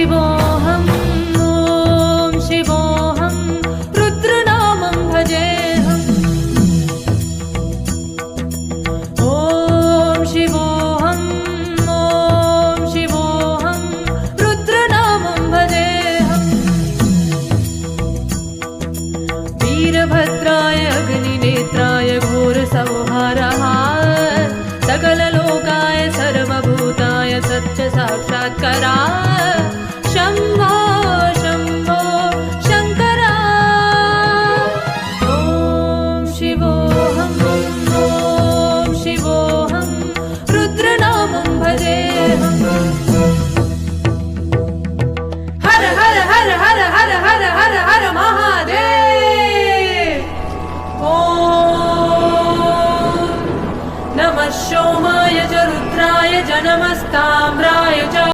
शिवोऽहम् ॐ शिवोऽहम् रुद्रनामं भजेऽहम् ॐ शिवोऽहम् ॐ शिवोऽहम् रुद्रनामं भजेऽहम् वीरभद्राय अग्निनेत्राय घोरसंहारः सकललोकाय सर्वभूताय सच्च साक्षात्काराय शम्भो